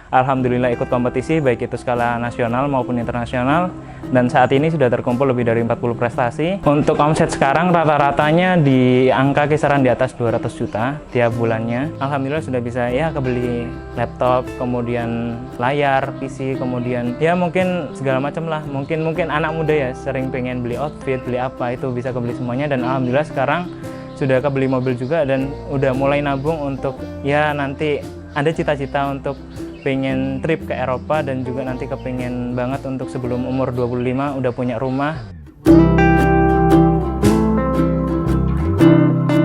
alhamdulillah ikut kompetisi baik itu skala nasional maupun internasional, dan saat ini sudah terkumpul lebih dari 40 prestasi. Untuk omset sekarang rata-ratanya di angka kisaran di atas 200 juta tiap bulannya. Alhamdulillah sudah bisa ya kebeli laptop, kemudian layar, PC, kemudian ya mungkin segala macam lah. Mungkin anak muda ya sering pengen beli outfit, beli apa, itu bisa kebeli semuanya. Dan alhamdulillah sekarang sudah kebeli mobil juga dan udah mulai nabung untuk ya nanti ada cita-cita untuk pengen trip ke Eropa, dan juga nanti kepengen banget untuk sebelum umur 25 udah punya rumah.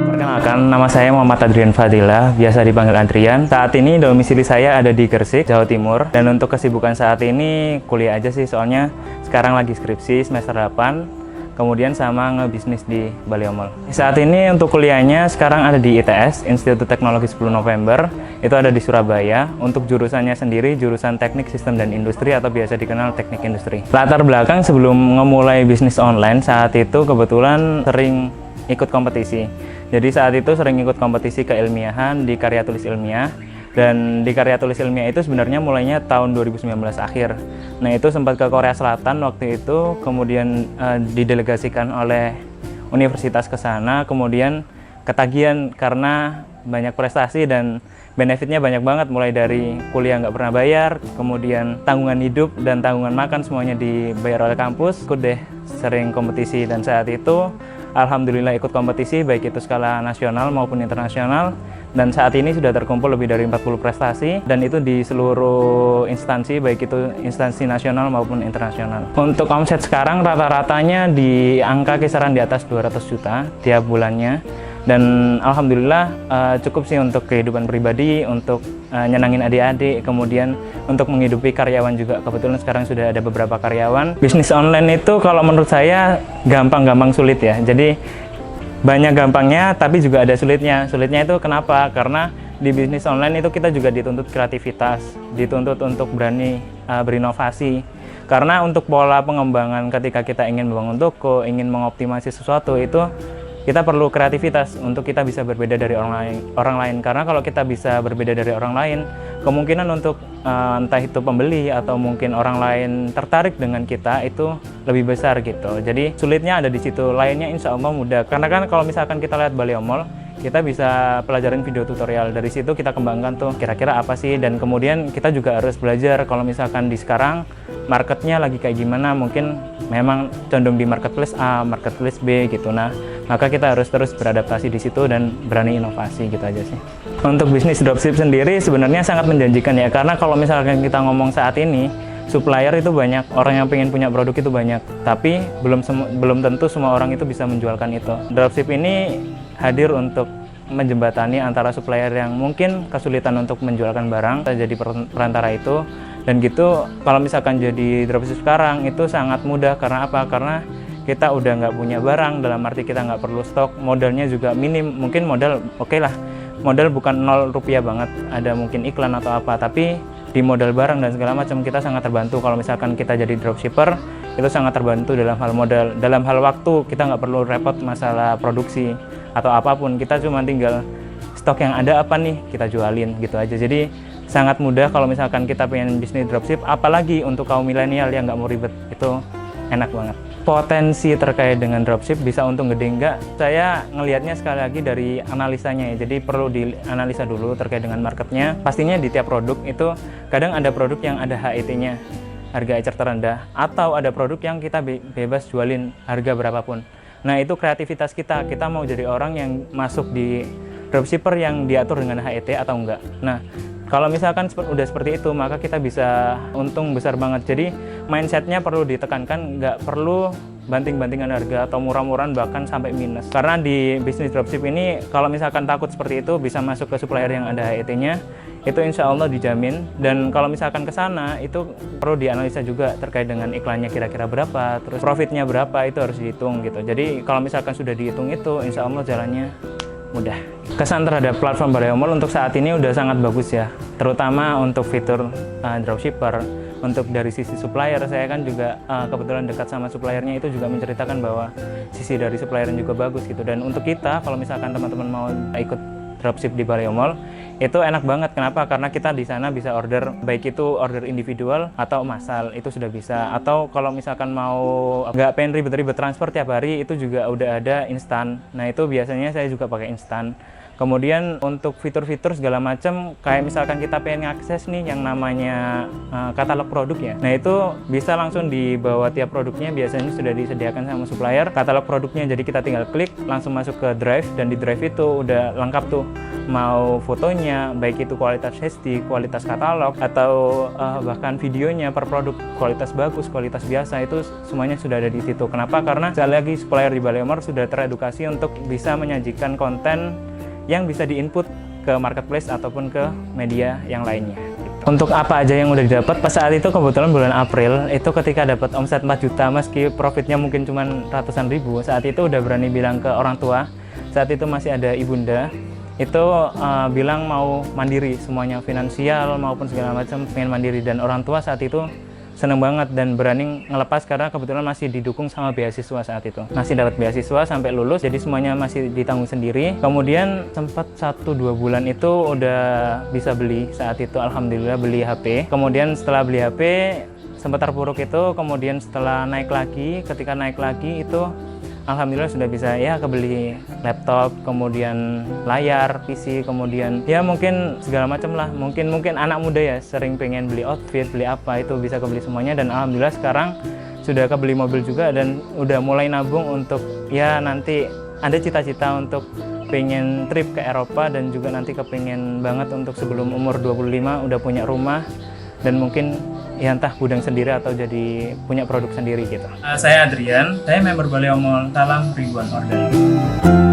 Perkenalkan, nama saya Muhammad Adrian Fadilah, biasa dipanggil Adrian. Saat ini domisili saya ada di Gresik, Jawa Timur. Dan untuk kesibukan saat ini kuliah aja sih, soalnya sekarang lagi skripsi semester 8. Kemudian sama ngebisnis di Balio Mall. Saat ini untuk kuliahnya sekarang ada di ITS, Institut Teknologi 10 November. Itu ada di Surabaya. Untuk jurusannya sendiri, jurusan Teknik Sistem dan Industri atau biasa dikenal Teknik Industri. Latar belakang sebelum memulai bisnis online, saat itu kebetulan sering ikut kompetisi. Jadi saat itu sering ikut kompetisi keilmiahan di karya tulis ilmiah. Dan di karya tulis ilmiah itu sebenarnya mulainya tahun 2019 akhir. Nah itu sempat ke Korea Selatan waktu itu, kemudian didelegasikan oleh universitas ke sana, kemudian ketagihan karena banyak prestasi dan benefitnya banyak banget, mulai dari kuliah nggak pernah bayar, kemudian tanggungan hidup dan tanggungan makan semuanya dibayar oleh kampus. Ikut deh sering kompetisi, dan saat itu alhamdulillah ikut kompetisi baik itu skala nasional maupun internasional. Dan saat ini sudah terkumpul lebih dari 40 prestasi, dan itu di seluruh instansi, baik itu instansi nasional maupun internasional. Untuk omset sekarang rata-ratanya di angka kisaran di atas 200 juta tiap bulannya. Dan alhamdulillah cukup sih untuk kehidupan pribadi, untuk nyenangin adik-adik, kemudian untuk menghidupi karyawan juga. Kebetulan sekarang sudah ada beberapa karyawan. Bisnis online itu kalau menurut saya gampang-gampang sulit ya. Jadi banyak gampangnya, tapi juga ada sulitnya. Sulitnya itu kenapa? Karena di bisnis online itu kita juga dituntut kreativitas, dituntut untuk berani berinovasi. Karena untuk pola pengembangan ketika kita ingin membangun toko, ingin mengoptimasi sesuatu, itu kita perlu kreativitas untuk kita bisa berbeda dari orang lain. Karena kalau kita bisa berbeda dari orang lain, kemungkinan untuk entah itu pembeli atau mungkin orang lain tertarik dengan kita itu lebih besar gitu. Jadi sulitnya ada di situ. Lainnya insya Allah mudah. Karena kan kalau misalkan kita lihat Balio Mall, kita bisa pelajarin video tutorial. Dari situ kita kembangkan tuh kira-kira apa sih, dan kemudian kita juga harus belajar kalau misalkan di sekarang marketnya lagi kayak gimana, mungkin memang condong di marketplace A, marketplace B gitu. Nah, maka kita harus terus beradaptasi di situ dan berani inovasi gitu aja sih. Untuk bisnis dropship sendiri sebenarnya sangat menjanjikan ya, karena kalau misalkan kita ngomong saat ini, supplier itu banyak, orang yang pengen punya produk itu banyak, tapi belum tentu semua orang itu bisa menjualkan itu. Dropship ini hadir untuk menjembatani antara supplier yang mungkin kesulitan untuk menjualkan barang, kita jadi perantara itu. Dan gitu kalau misalkan jadi dropship sekarang itu sangat mudah. Karena apa? Karena kita udah nggak punya barang, dalam arti kita nggak perlu stok, modalnya juga minim. Mungkin modal oke lah, modal bukan 0 rupiah banget, ada mungkin iklan atau apa, tapi di modal barang dan segala macam kita sangat terbantu. Kalau misalkan kita jadi dropshipper itu sangat terbantu dalam hal modal, dalam hal waktu. Kita nggak perlu repot masalah produksi atau apapun, kita cuma tinggal stok yang ada apa nih kita jualin gitu aja. Jadi sangat mudah kalau misalkan kita pengen bisnis dropship, apalagi untuk kaum milenial yang nggak mau ribet, itu enak banget. Potensi terkait dengan dropship bisa untung gede enggak? Saya ngelihatnya sekali lagi dari analisanya ya. Jadi perlu dianalisa dulu terkait dengan marketnya. Pastinya di tiap produk itu kadang ada produk yang ada HET-nya, harga ecer terendah, atau ada produk yang kita bebas jualin harga berapapun. Nah itu kreativitas kita mau jadi orang yang masuk di dropshipper yang diatur dengan HET atau enggak. Nah kalau misalkan udah seperti itu, maka kita bisa untung besar banget. Jadi mindsetnya perlu ditekankan, nggak perlu banting-bantingan harga atau murah-murahan bahkan sampai minus. Karena di bisnis dropship ini kalau misalkan takut seperti itu, bisa masuk ke supplier yang ada HET-nya, itu insya Allah dijamin. Dan kalau misalkan ke sana itu perlu dianalisa juga terkait dengan iklannya kira-kira berapa, terus profitnya berapa, itu harus dihitung gitu. Jadi kalau misalkan sudah dihitung itu, insya Allah jalannya mudah. Kesan terhadap platform Balio Mall untuk saat ini udah sangat bagus ya, terutama untuk fitur dropshipper. Untuk dari sisi supplier, saya kan juga kebetulan dekat sama suppliernya, itu juga menceritakan bahwa sisi dari supplier juga bagus gitu. Dan untuk kita, kalau misalkan teman-teman mau ikut dropship di Baleo Mall itu enak banget. Kenapa? Karena kita di sana bisa order, baik itu order individual atau massal, itu sudah bisa. Atau kalau misalkan mau nggak pengen ribet-ribet transfer tiap hari, itu juga udah ada instan. Nah itu biasanya saya juga pakai instan. Kemudian untuk fitur-fitur segala macam, kayak misalkan kita pengen ngakses nih yang namanya katalog produk ya. Nah itu bisa langsung di bawah tiap produknya, biasanya sudah disediakan sama supplier katalog produknya. Jadi kita tinggal klik, langsung masuk ke drive, dan di drive itu udah lengkap tuh. Mau fotonya, baik itu kualitas HD, kualitas katalog, atau bahkan videonya per produk, kualitas bagus, kualitas biasa, itu semuanya sudah ada di situ. Kenapa? Karena sekali lagi supplier di Baleo Mall sudah teredukasi untuk bisa menyajikan konten yang bisa diinput ke marketplace ataupun ke media yang lainnya. Untuk apa aja yang udah didapat, pas saat itu kebetulan bulan April itu ketika dapat omset 4 juta, meski profitnya mungkin cuma ratusan ribu, saat itu udah berani bilang ke orang tua. Saat itu masih ada ibunda, itu bilang mau mandiri semuanya, finansial maupun segala macam, pengen mandiri. Dan orang tua saat itu seneng banget dan berani ngelepas karena kebetulan masih didukung sama beasiswa saat itu. Masih dapat beasiswa sampai lulus, jadi semuanya masih ditanggung sendiri. Kemudian sempat 1-2 bulan itu udah bisa beli saat itu, alhamdulillah beli HP. Kemudian setelah beli HP sempat terpuruk itu, kemudian setelah naik lagi, ketika naik lagi itu alhamdulillah sudah bisa ya kebeli laptop, kemudian layar, PC, kemudian ya mungkin segala macam lah. Mungkin anak muda ya sering pengen beli outfit, beli apa, itu bisa kebeli semuanya. Dan alhamdulillah sekarang sudah kebeli mobil juga dan udah mulai nabung untuk ya nanti ada cita-cita untuk pengen trip ke Eropa, dan juga nanti kepengen banget untuk sebelum umur 25 udah punya rumah dan mungkin ya entah gudang sendiri atau jadi punya produk sendiri gitu. Saya Adrian, saya member Baleo Mall. Salam ribuan order.